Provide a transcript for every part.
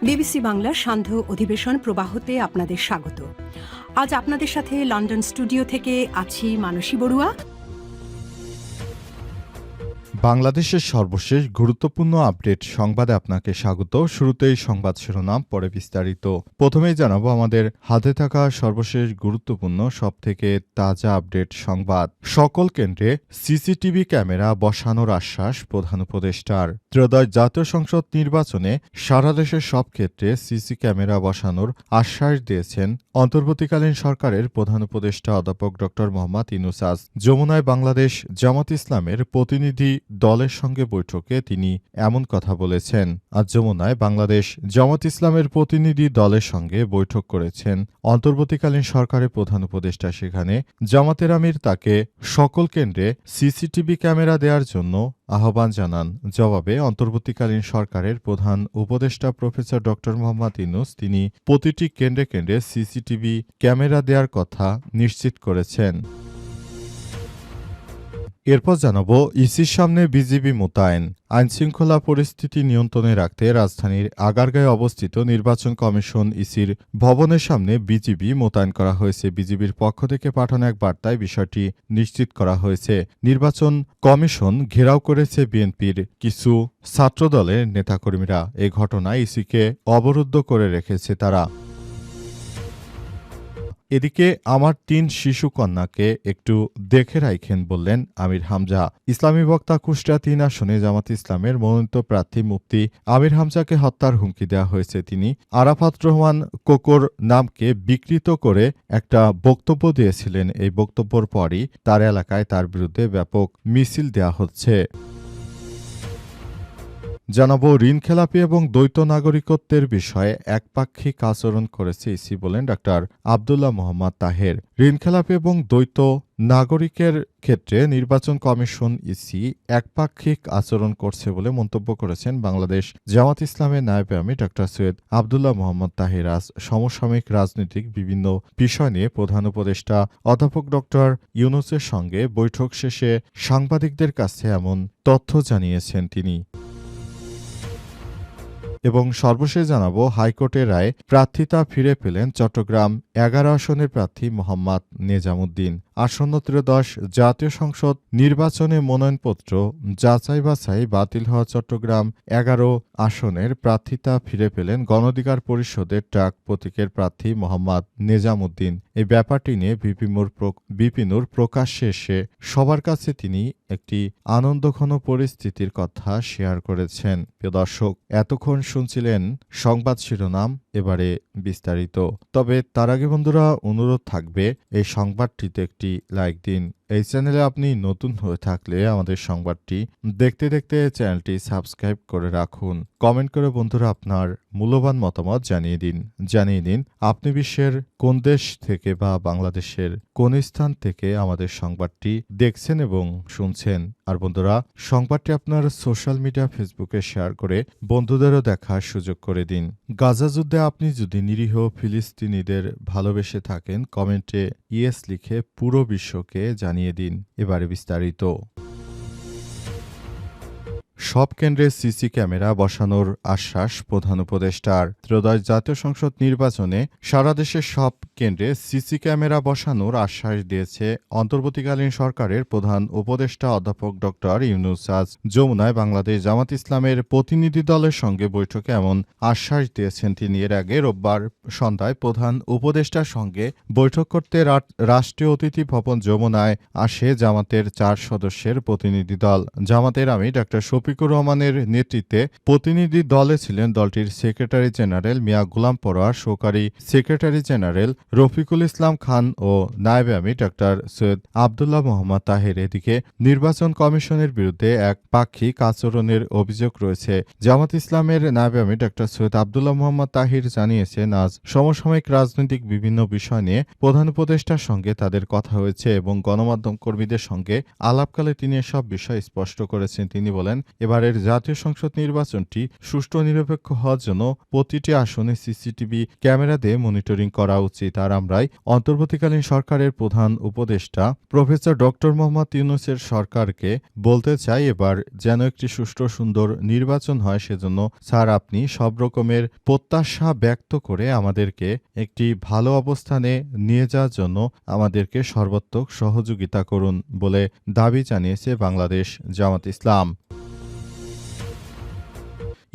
BBC বাংলার সান্ধ্য অধিবেশন প্রবাহতে আপনাদের স্বাগত। আজ আপনাদের সাথে লন্ডন স্টুডিও থেকে আছি মানসী বড়ুয়া। বাংলাদেশের সর্বশেষ গুরুত্বপূর্ণ আপডেট সংবাদে আপনাকে স্বাগত। শুরুতেই সংবাদ শিরোনাম, পরে বিস্তারিত। প্রথমেই জানাবো আমাদের হাতে থাকা সর্বশেষ গুরুত্বপূর্ণ সবথেকে তাজা আপডেট সংবাদ। সকল কেন্দ্রে সিসিটিভি ক্যামেরা বসানোর আশ্বাস প্রধান উপদেষ্টার। ত্রয়োদশ জাতীয় সংসদ নির্বাচনে সারা দেশের সব ক্ষেত্রে সিসি ক্যামেরা বসানোর আশ্বাস দিয়েছেন অন্তর্বর্তীকালীন সরকারের প্রধান উপদেষ্টা অধ্যাপক ড মোহাম্মদ ইউনূস। যমুনায় বাংলাদেশ জামাত ইসলামের প্রতিনিধি দলের সঙ্গে বৈঠকে তিনি এমন কথা বলেছেন। আজ যমুনায় বাংলাদেশ জামাত ইসলামের প্রতিনিধি দলের সঙ্গে বৈঠক করেছেন অন্তর্বর্তীকালীন সরকারের প্রধান উপদেষ্টা। সেখানে জামাতের আমির তাকে সকল কেন্দ্রে সিসিটিভি ক্যামেরা দেওয়ার জন্য আহ্বান জানান। জবাবে অন্তর্বর্তীকালীন সরকারের প্রধান উপদেষ্টা প্রফেসর ড মোহাম্মদ ইউনূস তিনি প্রতিটি কেন্দ্রে কেন্দ্রে সিসিটিভি ক্যামেরা দেওয়ার কথা নিশ্চিত করেছেন। এরপর জানাবো ইসির সামনে বিজিবি মোতায়েন। আইনশৃঙ্খলা পরিস্থিতি নিয়ন্ত্রণে রাখতে রাজধানীর আগারগাঁয়ে অবস্থিত নির্বাচন কমিশন ইসির ভবনের সামনে বিজিবি মোতায়েন করা হয়েছে। বিজিবির পক্ষ থেকে পাঠানো এক বার্তায় বিষয়টি নিশ্চিত করা হয়েছে। নির্বাচন কমিশন ঘেরাও করেছে বিএনপির কিছু ছাত্রদলের নেতাকর্মীরা। এ ঘটনায় ইসিকে অবরুদ্ধ করে রেখেছে তারা। এদিকে আমার ৩ শিশু কন্যাকে একটু দেখে রাখেন বললেন আমির হামজা। ইসলামী বক্তা কুষ্টিয়া ৩ আসনে জামাত ইসলামের মনোনীত প্রার্থী মুফতি আমির হামজাকে হত্যার হুমকি দেওয়া হয়েছে। তিনি আরাফাত রহমান কোকোর নামকে বিকৃত করে একটা বক্তব্য দিয়েছিলেন। এই বক্তব্যের পরই তার এলাকায় তার বিরুদ্ধে ব্যাপক মিছিল দেওয়া হচ্ছে। জানাবো ঋণখেলাপি এবং দ্বৈত নাগরিকত্বের বিষয়ে একপাক্ষিক আচরণ করেছে ইসি বলেন ড আব্দুল্লাহ মোহাম্মদ তাহের। ঋণখেলাপি এবং দ্বৈত নাগরিকের ক্ষেত্রে নির্বাচন কমিশন ইসি একপাক্ষিক আচরণ করছে বলে মন্তব্য করেছেন বাংলাদেশ জামাত ইসলামের নায়েবে আমির ড সৈয়দ আব্দুল্লাহ মোহাম্মদ তাহের। আজ সমসাময়িক রাজনৈতিক বিভিন্ন বিষয় নিয়ে প্রধান উপদেষ্টা অধ্যাপক ড ইউনূসের সঙ্গে বৈঠক শেষে সাংবাদিকদের কাছে এমন তথ্য জানিয়েছেন তিনি। এবং সর্বশেষ জানাবো হাইকোর্টের রায়ে প্রার্থিতা ফিরে পেলেন চট্টগ্রাম ১১ আসনের প্রার্থী মোহাম্মদ নেজামুদ্দিন। আসন্ন ত্রয়োদশ জাতীয় সংসদ নির্বাচনে মনোনয়নপত্র যাচাই বাছাই বাতিল হওয়া চট্টগ্রাম ১১ আসনের প্রার্থিতা ফিরে পেলেন গণঅধিকার পরিষদের ট্রাক প্রতীকের প্রার্থী মোহাম্মদ নেজামুদ্দিন। এই ব্যাপারটি নিয়ে বিপিনুর প্রকাশ্যে এসে সবার কাছে তিনি একটি আনন্দঘন পরিস্থিতির কথা শেয়ার করেছেন। প্রিয় দর্শক, এতক্ষণ শুনছিলেন সংবাদ শিরোনাম, এবারে বিস্তারিত। তবে তার আগে বন্ধুরা অনুরোধ থাকবে এই সংবাদটিতে একটি লাইক দিন। এই চ্যানেলে আপনি নতুন হয়ে থাকলে আমাদের সংবাদটি দেখতে দেখতে চ্যানেলটি সাবস্ক্রাইব করে রাখুন। কমেন্ট করে বন্ধুরা আপনার মূল্যবান মতামত জানিয়ে দিন আপনি বিশ্বের কোন দেশ থেকে বা বাংলাদেশের কোন স্থান থেকে আমাদের সংবাদটি দেখছেন এবং শুনছেন। আর বন্ধুরা সংবাদটি আপনার সোশ্যাল মিডিয়া ফেসবুকে শেয়ার করে বন্ধুদেরও দেখার সুযোগ করে দিন। গাজা যুদ্ধে আপনি যদি নিরীহ ফিলিস্তিনিদের ভালোবেসে থাকেন কমেন্টে ইয়েস লিখে পুরো বিশ্বকে জানিয়ে দিন। এবারে বিস্তারিত। সব কেন্দ্রে সিসি ক্যামেরা বসানোর আশ্বাস প্রধান উপদেষ্টার। ত্রয়োদশ জাতীয় সংসদ নির্বাচনে সারা দেশের সব কেন্দ্রে সিসি ক্যামেরা বসানোর আশ্বাস দিয়েছে অন্তর্বর্তীকালীন সরকারের প্রধান উপদেষ্টা অধ্যাপক ড ইউনূস। আজ যমুনায় বাংলাদেশ জামাত ইসলামের প্রতিনিধি দলের সঙ্গে বৈঠকে এমন আশ্বাস দিয়েছেন তিনি। এর আগে রোববার সন্ধ্যায় প্রধান উপদেষ্টার সঙ্গে বৈঠক করতে রাষ্ট্রীয় অতিথি ভবন যমুনায় আসে জামাতের ৪ সদস্যের প্রতিনিধি দল। জামাতের আমির ড শফিকুর রহমানের নেতৃত্বে প্রতিনিধি দলে ছিলেন দলটির সেক্রেটারি জেনারেল মিয়া গোলাম পরোয়ার, সহকারী সেক্রেটারি জেনারেল রফিকুল ইসলাম খান ও নায়েবে আমির ড সৈয়দ আব্দুল্লাহ মোহাম্মদ তাহের। এদিকে নির্বাচন কমিশনের বিরুদ্ধে এক পাক্ষিক আচরণের অভিযোগ রয়েছে। জামাত ইসলামের নায়েবে আমির ড সৈয়দ আব্দুল্লাহ মোহাম্মদ তাহির জানিয়েছেন আজ সমসাময়িক রাজনৈতিক বিভিন্ন বিষয় নিয়ে প্রধান উপদেষ্টার সঙ্গে তাদের কথা হয়েছে এবং গণমাধ্যম কর্মীদের সঙ্গে আলাপকালে তিনি এসব বিষয় স্পষ্ট করেছেন। তিনি বলেন এবারের জাতীয় সংসদ নির্বাচনটি সুষ্ঠু নিরপেক্ষ হওয়ার জন্য প্রতিটি আসনে সিসিটিভি ক্যামেরা দিয়ে মনিটরিং করা উচিত। তার আমরাই অন্তর্বর্তীকালীন সরকারের প্রধান উপদেষ্টা প্রফেসর ডক্টর মোহাম্মদ ইউনূসের সরকারকে বলতে চাই, এবার যেন একটি সুষ্ঠু সুন্দর নির্বাচন হয়, সেজন্য স্যার আপনি সব রকমের প্রত্যাশা ব্যক্ত করে আমাদেরকে একটি ভালো অবস্থানে নিয়ে যাওয়ার জন্য আমাদেরকে সর্বাত্মক সহযোগিতা করুন বলে দাবি জানিয়েছে বাংলাদেশ জামাত ইসলাম।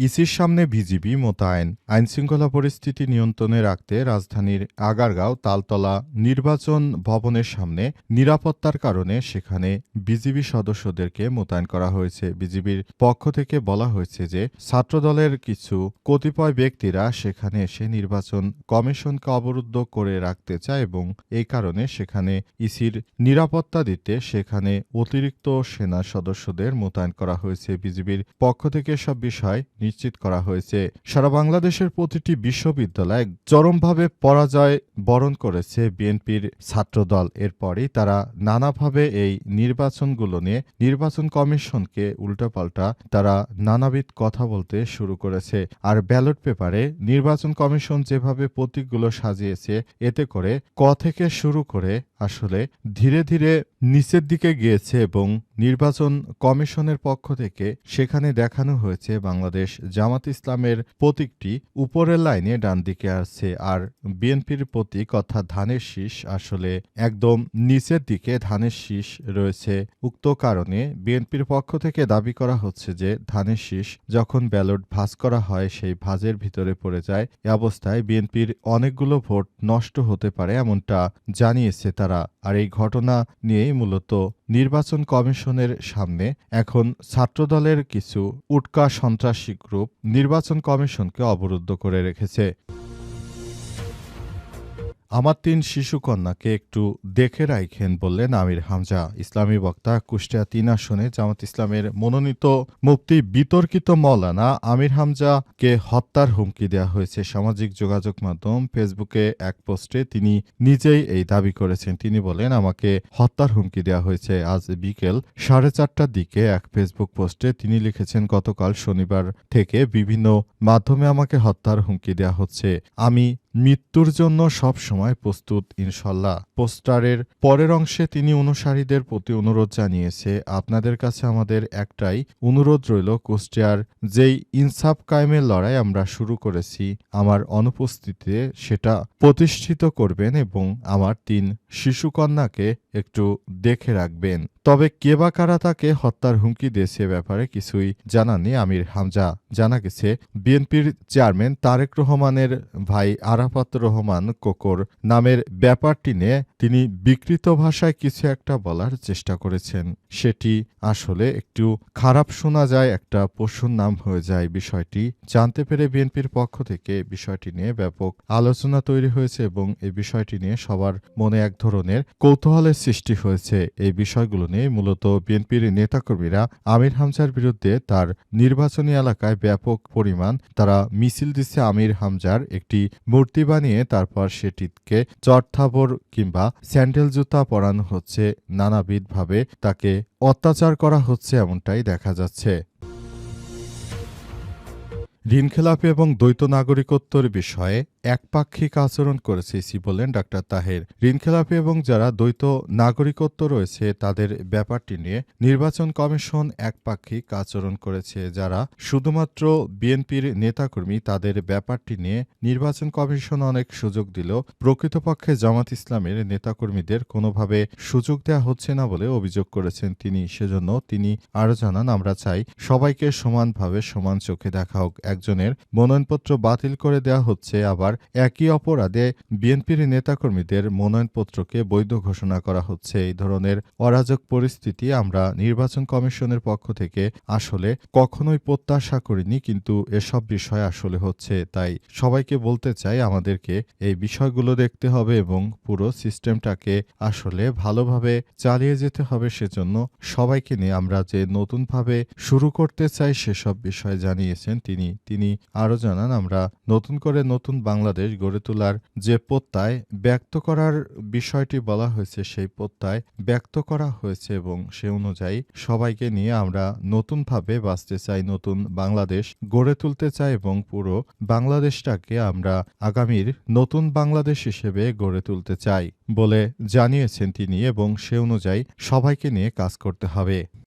ইসির সামনে বিজিবি মোতায়েন। আইনশৃঙ্খলা পরিস্থিতি নিয়ন্ত্রণে রাখতে রাজধানীর আগারগাঁও তালতলা নির্বাচন ভবনের সামনে নিরাপত্তার কারণে সেখানে বিজিবি সদস্যদেরকে মোতায়েন করা হয়েছে। বিজিবির পক্ষ থেকে বলা হয়েছে যে ছাত্রদলের কিছু কতিপয় ব্যক্তিরা সেখানে এসে নির্বাচন কমিশনকে অবরুদ্ধ করে রাখতে চায় এবং এই কারণে সেখানে ইসির নিরাপত্তা দিতে সেখানে অতিরিক্ত সেনা সদস্যদের মোতায়েন করা হয়েছে। বিজিবির পক্ষ থেকে সব বিষয় নিশ্চিত করা হয়েছে। সারা বাংলাদেশের প্রতিটি বিশ্ববিদ্যালয়ে চরমভাবে পরাজয় বরণ করেছে বিএনপির ছাত্রদল। এরপরই তারা নানাভাবে এই নির্বাচনগুলো নিয়ে নির্বাচন কমিশনকে উল্টোপাল্টা তারা নানাবিধ কথা বলতে শুরু করেছে। আর ব্যালট পেপারে নির্বাচন কমিশন যেভাবে প্রতীকগুলো সাজিয়েছে, এতে করে ক থেকে শুরু করে আসলে ধীরে ধীরে নিচের দিকে গিয়েছে এবং নির্বাচন কমিশনের পক্ষ থেকে সেখানে দেখানো হয়েছে বাংলাদেশ জামাত ইসলামের প্রতীকটি উপরের লাইনে ডান দিকে আসছে, আর বিএনপির প্রতীক অর্থাৎ ধানের শীষ আসলে একদম নিচের দিকে ধানের শীষ রয়েছে। উক্ত কারণে বিএনপির পক্ষ থেকে দাবি করা হচ্ছে যে ধানের শীষ যখন ব্যালট ভাঁজ করা হয় সেই ভাঁজের ভিতরে পড়ে যায়। এ অবস্থায় বিএনপির অনেকগুলো ভোট নষ্ট হতে পারে এমনটা জানিয়েছে তারা। আর এই ঘটনা নিয়েই মূলত নির্বাচন কমিশনের সামনে এখন ছাত্রদলের কিছু উটকা সন্ত্রাসী গ্রুপ নির্বাচন কমিশনকে অবরুদ্ধ করে রেখেছে। আমার ৩ শিশুকন্যাকে একটু দেখে রাখেন বললেন আমির হামজা। ইসলামী বক্তা কুষ্টিয়া ৩ আসনে জামাত ইসলামের মনোনীত মুফতি বিতর্কিত মওলানা আমির হামজাকে হত্যার হুমকি দেওয়া হয়েছে। সামাজিক যোগাযোগ মাধ্যম ফেসবুকে এক পোস্টে তিনি নিজেই এই দাবি করেছেন। তিনি বলেন, আমাকে হত্যার হুমকি দেওয়া হয়েছে। আজ বিকেল 4:30টার দিকে এক ফেসবুক পোস্টে তিনি লিখেছেন, গতকাল শনিবার থেকে বিভিন্ন মাধ্যমে আমাকে হত্যার হুমকি দেওয়া হচ্ছে। আমি মৃত্যুর জন্য সব সময় প্রস্তুত ইনশাল্লাহ। পোস্টারের পরের অংশে তিনি অনুসারীদের প্রতি অনুরোধ জানিয়েছে, আপনাদের কাছে আমাদের একটাই অনুরোধ রইল, কুষ্টিয়ার যেই ইনসাফ কায়েমের লড়াই আমরা শুরু করেছি আমার অনুপস্থিতিতে সেটা প্রতিষ্ঠিত করবেন এবং আমার 3 শিশুকন্যাকে একটু দেখে রাখবেন। তবে কে বা কারা তাকে হত্যার হুমকি দিয়েছে ব্যাপারে কিছুই জানাননি আমির হামজা। জানা গেছে বিএনপির চেয়ারম্যান তারেক রহমানের ভাই আরাফাত রহমান কোকর নামের ব্যাপারটি নিয়ে তিনি বিকৃত ভাষায় কিছু একটা বলার চেষ্টা করেছেন। সেটি আসলে একটু খারাপ শোনা যায়, একটা পশুর নাম হয়ে যায়। বিষয়টি জানতে পেরে বিএনপির পক্ষ থেকে বিষয়টি নিয়ে ব্যাপক আলোচনা তৈরি হয়েছে এবং এই বিষয়টি নিয়ে সবার মনে এক ধরনের কৌতূহলের সৃষ্টি হয়েছে। এই বিষয়গুলো নিয়ে মূলত বিএনপির নেতাকর্মীরা আমির হামজার বিরুদ্ধে তার নির্বাচনী এলাকায় ব্যাপক পরিমাণ তারা মিছিল দিচ্ছে। আমির হামজার একটি মূর্তি বানিয়ে তারপর সেটিকে চড়থাবর কিংবা স্যান্ডেল জুতা পরানো হচ্ছে, নানাবিধভাবে তাকে অত্যাচার করা হচ্ছে এমনটাই দেখা যাচ্ছে। ঋণখেলাপি এবং দ্বৈত নাগরিকত্বের বিষয়ে একপাক্ষিক আচরণ করেছে ইসি বললেন ডাক্তার তাহের। ঋণখেলাপি এবং যারা দ্বৈত নাগরিকত্ব রয়েছে তাদের ব্যাপারটি নিয়ে নির্বাচন কমিশন একপাক্ষিক আচরণ করেছে। যারা শুধুমাত্র বিএনপির নেতাকর্মী তাদের ব্যাপারটি নিয়ে নির্বাচন কমিশন অনেক সুযোগ দিল, প্রকৃতপক্ষে জামাত ইসলামের নেতাকর্মীদের কোনোভাবে সুযোগ দেওয়া হচ্ছে না বলে অভিযোগ করেছেন তিনি। সেজন্য তিনি আরও জানান, আমরা চাই সবাইকে সমানভাবে সমান চোখে দেখা হোক। একজনের মনোনয়নপত্র বাতিল করে দেওয়া হচ্ছে, আবার একই অপরাধে বিএনপির নেতাকর্মীদের মনোনয়নপত্রকে বৈধ ঘোষণা করা হচ্ছে। এই ধরনের অরাজক পরিস্থিতি আমরা নির্বাচন কমিশনের পক্ষ থেকে আসলে কখনোই প্রত্যাশা করিনি, কিন্তু এসব বিষয় আসলে হচ্ছে। তাই সবাইকে বলতে চাই, আমাদেরকে এই বিষয়গুলো দেখতে হবে এবং পুরো সিস্টেমটাকে আসলে ভালোভাবে চালিয়ে যেতে হবে। সেজন্য সবাইকে নিয়ে আমরা যে নতুনভাবে শুরু করতে চাই সেসব বিষয় জানিয়েছেন তিনি। তিনি আরও জানান, আমরা নতুন করে নতুন বাংলাদেশ গড়ে তোলার যে প্রত্যয় ব্যক্ত করার বিষয়টি বলা হয়েছে, সেই প্রত্যয় ব্যক্ত করা হয়েছে এবং সে অনুযায়ী সবাইকে নিয়ে আমরা নতুনভাবে বাঁচতে চাই, নতুন বাংলাদেশ গড়ে তুলতে চাই এবং পুরো বাংলাদেশটাকে আমরা আগামীর নতুন বাংলাদেশ হিসেবে গড়ে তুলতে চাই বলে জানিয়েছেন তিনি এবং সে অনুযায়ী সবাইকে নিয়ে কাজ করতে হবে।